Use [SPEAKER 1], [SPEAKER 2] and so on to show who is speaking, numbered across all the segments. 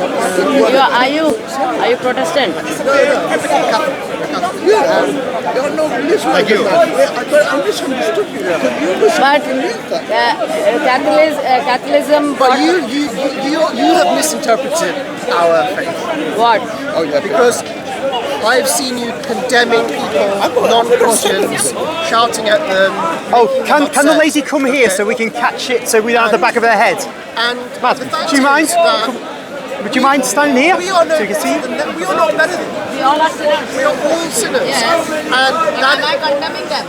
[SPEAKER 1] Are you Protestant?
[SPEAKER 2] Thank you.
[SPEAKER 1] But Catholicism.
[SPEAKER 2] But you have misinterpreted our faith.
[SPEAKER 1] What?
[SPEAKER 2] Oh yeah, because I've seen you condemning people, non-Christians, shouting at them.
[SPEAKER 3] Oh, can the lady come here so we can catch it so we don't have the back of her head?
[SPEAKER 2] And
[SPEAKER 3] Matt, do you mind? Would you mind standing here
[SPEAKER 2] we are
[SPEAKER 3] so you can see?
[SPEAKER 2] We are not better than them.
[SPEAKER 1] We all are sinners.
[SPEAKER 2] We are all sinners.
[SPEAKER 1] Yes.
[SPEAKER 2] And
[SPEAKER 1] Am I condemning them?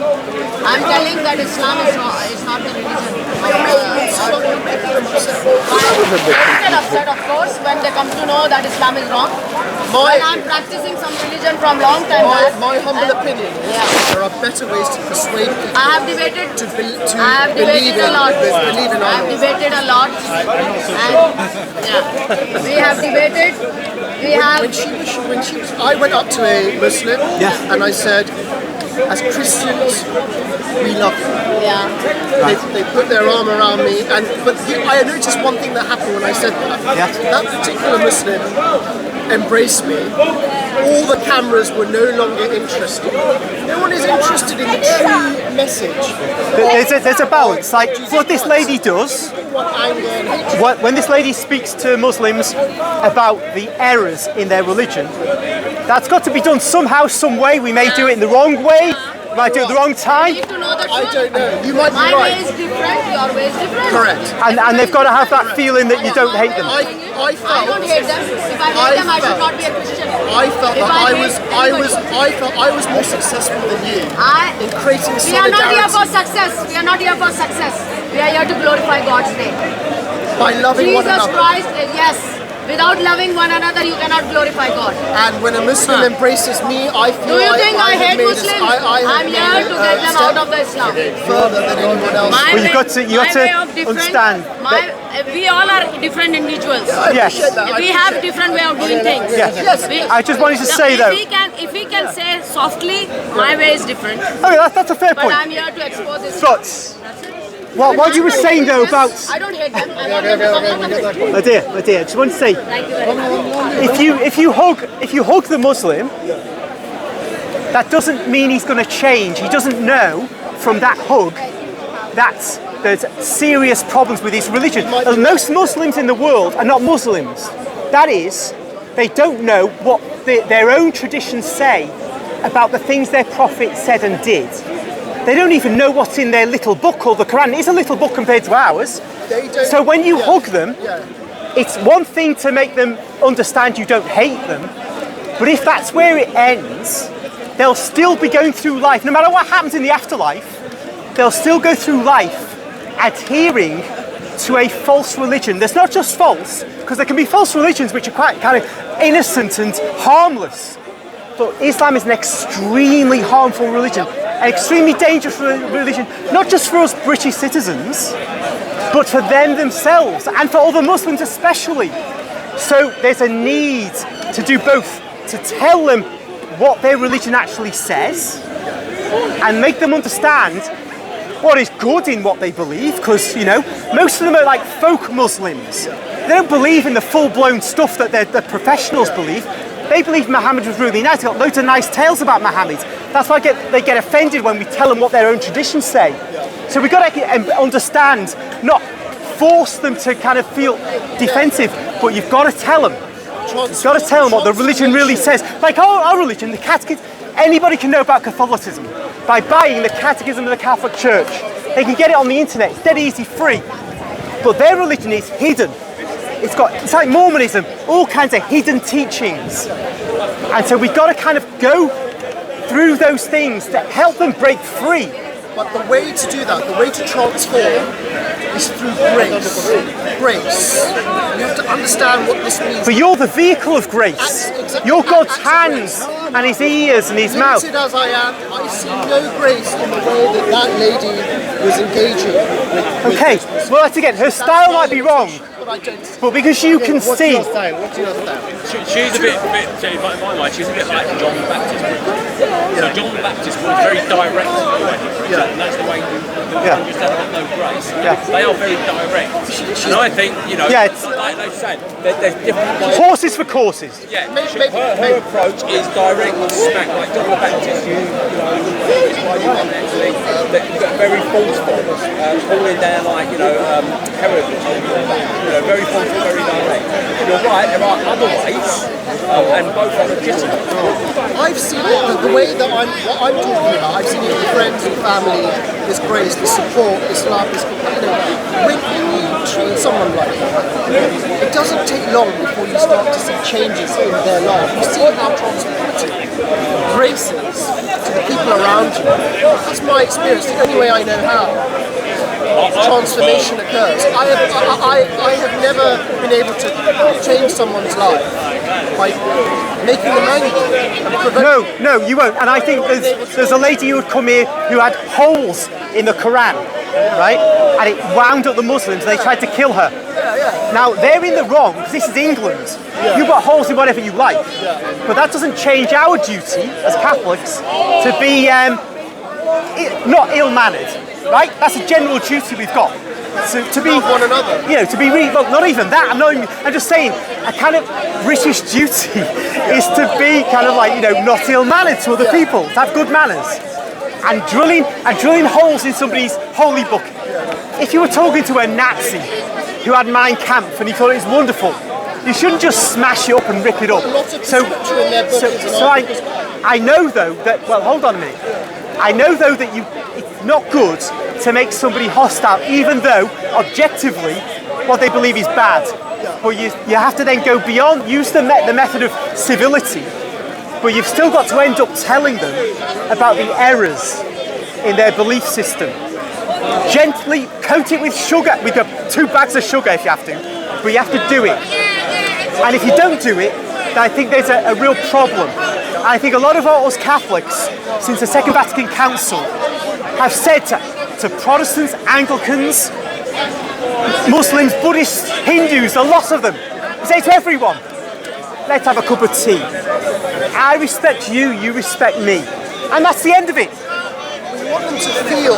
[SPEAKER 1] I'm telling that Islam is not the religion. I get upset, of course, when they come to know that Islam is wrong. When I'm practicing some religion from long time back.
[SPEAKER 2] My humble opinion is there are better ways to persuade people.
[SPEAKER 1] I have debated. I have
[SPEAKER 2] believe
[SPEAKER 1] debated a lot.
[SPEAKER 2] believe in
[SPEAKER 1] I have
[SPEAKER 2] Allah.
[SPEAKER 1] debated a lot. And we have debated.
[SPEAKER 2] When she was, I went up to a Muslim and I said, as Christians, we love you.
[SPEAKER 1] Yeah.
[SPEAKER 2] They put their arm around me, but I noticed one thing that happened when I said that. That particular Muslim embraced me. All the cameras were no longer interested. No one is interested in the true message.
[SPEAKER 3] There's a balance. Like what this lady does, when this lady speaks to Muslims about the errors in their religion, that's got to be done somehow, some way. We may do it in the wrong way. We might do it at the wrong time.
[SPEAKER 1] You need to know the
[SPEAKER 2] I
[SPEAKER 1] truth.
[SPEAKER 2] don't know. You might be
[SPEAKER 1] My
[SPEAKER 2] right.
[SPEAKER 1] way is different, your way is different.
[SPEAKER 2] Correct.
[SPEAKER 3] And they've got to have that feeling that you don't hate them.
[SPEAKER 2] I
[SPEAKER 1] I don't hate them. If I hate them, I should not be a Christian.
[SPEAKER 2] I felt
[SPEAKER 1] If
[SPEAKER 2] that
[SPEAKER 1] I
[SPEAKER 2] I was more successful than you in creating
[SPEAKER 1] We are not here
[SPEAKER 2] solidarity
[SPEAKER 1] for success. We are not here for success. We are here to glorify God's name.
[SPEAKER 2] by loving one
[SPEAKER 1] Jesus
[SPEAKER 2] another.
[SPEAKER 1] Christ, yes. Without loving one another, you cannot glorify God.
[SPEAKER 2] And when a Muslim embraces me, I feel
[SPEAKER 1] Do you think I hate
[SPEAKER 2] have made
[SPEAKER 1] Muslims?
[SPEAKER 2] I have
[SPEAKER 1] I'm
[SPEAKER 2] made
[SPEAKER 1] here to get them out of the Islam.
[SPEAKER 2] further than anyone else.
[SPEAKER 1] My
[SPEAKER 3] Well, you've
[SPEAKER 1] way-
[SPEAKER 3] got to
[SPEAKER 1] my way of different-
[SPEAKER 3] understand
[SPEAKER 1] we all are different individuals.
[SPEAKER 2] I
[SPEAKER 3] Yes.
[SPEAKER 2] appreciate that.
[SPEAKER 1] We have different way of doing things.
[SPEAKER 3] Yes.
[SPEAKER 1] We-
[SPEAKER 3] I just wanted to say though.
[SPEAKER 1] if we can say softly, my way is different.
[SPEAKER 3] Okay, that's a fair
[SPEAKER 1] But
[SPEAKER 3] point.
[SPEAKER 1] I'm here to expose this.
[SPEAKER 3] But what you were saying though about
[SPEAKER 1] I don't hate them. I want them to come to me.
[SPEAKER 3] my dear, I just want to say,
[SPEAKER 1] Thank you very much.
[SPEAKER 3] if you hug the Muslim, that doesn't mean he's going to change. He doesn't know from that hug that there's serious problems with his religion. Most Muslims in the world are not Muslims. That is, they don't know what their own traditions say about the things their prophet said and did. They don't even know what's in their little book called the Quran. It's a little book compared to ours. So when you hug them, it's one thing to make them understand you don't hate them, but if that's where it ends, they'll still be going through life, no matter what happens in the afterlife, they'll still go through life adhering to a false religion. There's not just false, because there can be false religions which are quite kind of innocent and harmless. But Islam is an extremely harmful religion, an extremely dangerous religion, not just for us British citizens, but for them themselves and for other Muslims especially. So there's a need to do both, to tell them what their religion actually says and make them understand what is good in what they believe, because, you know, most of them are like folk Muslims. They don't believe in the full-blown stuff that the professionals believe. They believe Muhammad was really nice. They've got loads of nice tales about Muhammad. That's why they get offended when we tell them what their own traditions say. So we've got to understand, not force them to kind of feel defensive, but you've got to tell them. You've got to tell them what the religion really says. Like our religion, the Catechism, anybody can know about Catholicism by buying the Catechism of the Catholic Church. They can get it on the internet. It's dead easy, free. But their religion is hidden. It's like Mormonism, all kinds of hidden teachings. And so we've got to kind of go through those things to help them break free.
[SPEAKER 2] But the way to do that, the way to transform, is through grace. Grace. You have to understand what this means.
[SPEAKER 3] But you're the vehicle of grace. You're God's hands and his ears and his mouth.
[SPEAKER 2] Limited as I am, I see no grace in the way that lady was engaging with
[SPEAKER 3] Okay, well that's again, her style might be wrong,
[SPEAKER 2] what I don't see.
[SPEAKER 3] But because you can
[SPEAKER 2] What's
[SPEAKER 3] see,
[SPEAKER 2] your stand? What's your stand?
[SPEAKER 4] She's a bit, in my mind, she's a bit like John the Baptist. So John the Baptist was very direct in the way he preached, and that's the way the hundreds that have no grace. They are very direct. And I think, like they said, there's different ways.
[SPEAKER 3] horses for courses.
[SPEAKER 4] Yeah, her approach is direct smack, like John the Baptist. They're very forceful, pulling down Herod, very forceful, very direct. You're right, there are other ways, and both are legitimate.
[SPEAKER 2] I've seen it the way that what I'm talking about. I've seen it with friends and family, this grace, this support, this love, this when you treat someone like that, it doesn't take long before you start to see changes in their life. You see how transformative grace is to the people around you. That's my experience, the only way I know how transformation occurs. I have never been able to change someone's life by making them angry.
[SPEAKER 3] No, you won't. And I think there's a lady who would come here who had holes in the Quran, right? And it wound up the Muslims. They tried to kill her. Now, they're in the wrong, because this is England. You've got holes in whatever you like. But that doesn't change our duty as Catholics to be not ill-mannered, right? That's a general duty we've got. So to be
[SPEAKER 2] one another.
[SPEAKER 3] To be well, not even that. I'm just saying a kind of British duty is to be kind of like, not ill-mannered to other people, to have good manners. And drilling holes in somebody's holy book. If you were talking to a Nazi who had Mein Kampf and he thought it was wonderful, you shouldn't just smash it up and rip it up. So I know though that, well, hold on a minute. I know though that it's not good to make somebody hostile, even though objectively what they believe is bad. But you have to then go beyond, use the method of civility, but you've still got to end up telling them about the errors in their belief system. Gently coat it with sugar, with 2 bags of sugar if you have to, but you have to do it. And if you don't do it, then I think there's a real problem. And I think a lot of us Catholics, since the Second Vatican Council, have said to Protestants, Anglicans, Muslims, Buddhists, Hindus, a lot of them, we say to everyone, let's have a cup of tea. I respect you, you respect me. And that's the end of it.
[SPEAKER 2] We want them to feel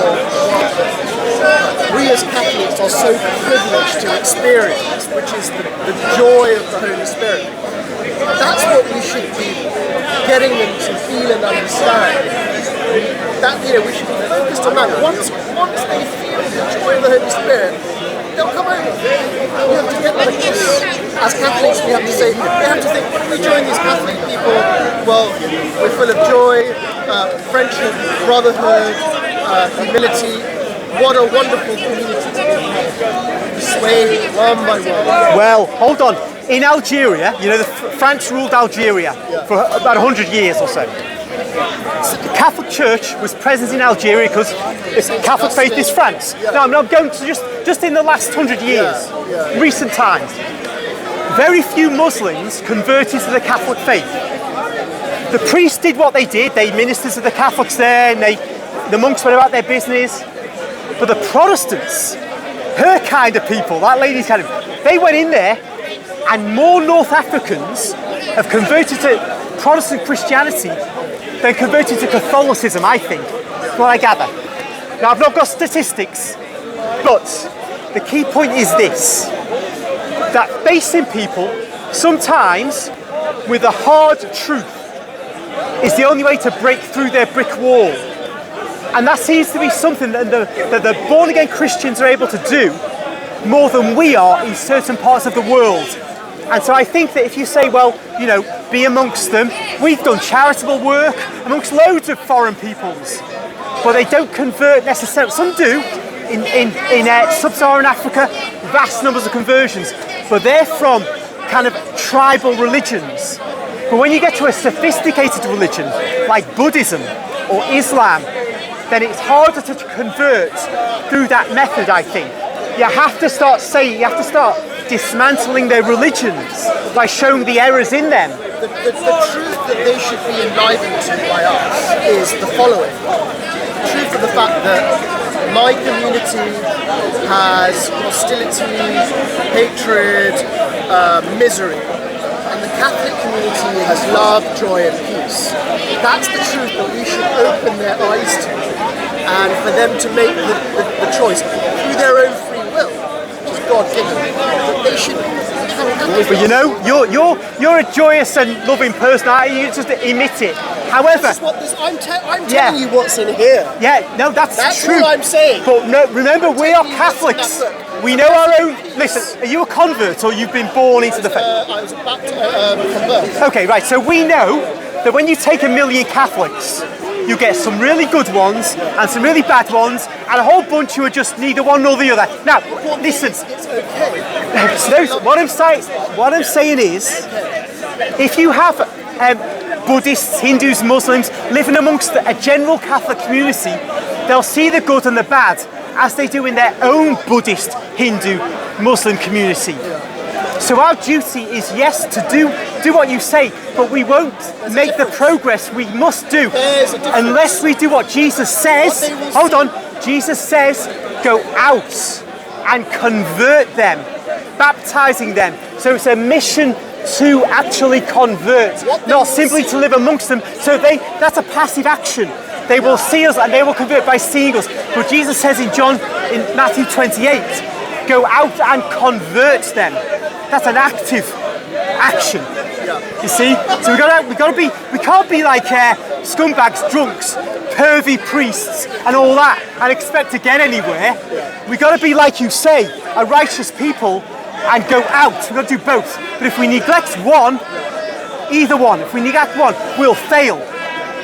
[SPEAKER 2] what we as Catholics are so privileged to experience, which is the joy of the Holy Spirit. That's what we should be getting them to feel and understand. That we should be focused on that. Once they feel the joy of the Holy Spirit, they'll come over. We have to get them as Catholics. We have to think, when we join these Catholic people, well, we're full of joy, friendship, brotherhood, humility. What a wonderful community to be swayed one by one.
[SPEAKER 3] Well, hold on. In Algeria, France ruled Algeria for about 100 years or so. The Catholic Church was present in Algeria because the Catholic faith is France. Now, I'm not going to just in the last 100 years, recent times, very few Muslims converted to the Catholic faith. The priests did what they did, they ministered to the Catholics there, and the monks went about their business. But the Protestants, her kind of people, that lady's kind of, they went in there, and more North Africans have converted to Protestant Christianity than converted to Catholicism, I think. That's what I gather. Now, I've not got statistics, but the key point is this, that facing people, sometimes with a hard truth, is the only way to break through their brick wall. And that seems to be something that the born-again Christians are able to do more than we are in certain parts of the world. And so I think that if you say, well, be amongst them, we've done charitable work amongst loads of foreign peoples, but they don't convert necessarily. Some do in sub-Saharan Africa, vast numbers of conversions, but they're from kind of tribal religions. But when you get to a sophisticated religion like Buddhism or Islam, then it's harder to convert through that method, I think. You have to start dismantling their religions by showing the errors in them.
[SPEAKER 2] The truth that they should be enlivened to by us is the following. The truth of the fact that My community has hostility, hatred, misery. And the Catholic community has love, joy and peace. That's the truth that we should open their eyes to, and for them to make the choice through their own free will, which is God-given, that they should carry that.
[SPEAKER 3] But you know, you're a joyous and loving person. You just emit it. However,
[SPEAKER 2] I'm telling you what's in here.
[SPEAKER 3] Yeah, no, that's true.
[SPEAKER 2] That's all I'm saying.
[SPEAKER 3] But no, remember, we are Catholics. We know our own. Listen, are you a convert or you've been born into the faith?
[SPEAKER 2] I was about to convert.
[SPEAKER 3] Okay, right. So we know that when you take 1 million Catholics, you get some really good ones and some really bad ones, and a whole bunch who are just neither one nor the other. Now, listen.
[SPEAKER 2] It's okay.
[SPEAKER 3] No, what I'm saying is, if you have Buddhists, Hindus, Muslims living amongst a general Catholic community, they'll see the good and the bad as they do in their own Buddhist, Hindu, Muslim community. So our duty is, yes, to do what you say, but we won't make the progress we must do unless we do what Jesus says. Hold on. Jesus says, go out and convert them, baptizing them. So it's a mission to actually convert, not simply to live amongst them. So that's a passive action. They will see us and they will convert by seeing us. But Jesus says in Matthew 28, go out and convert them. That's an active action. You see? So we can't be like scumbags, drunks, pervy priests and all that and expect to get anywhere. We got to be, like you say, a righteous people and go out. We've got to do both. But if we neglect one, either one, if we neglect one, we'll fail.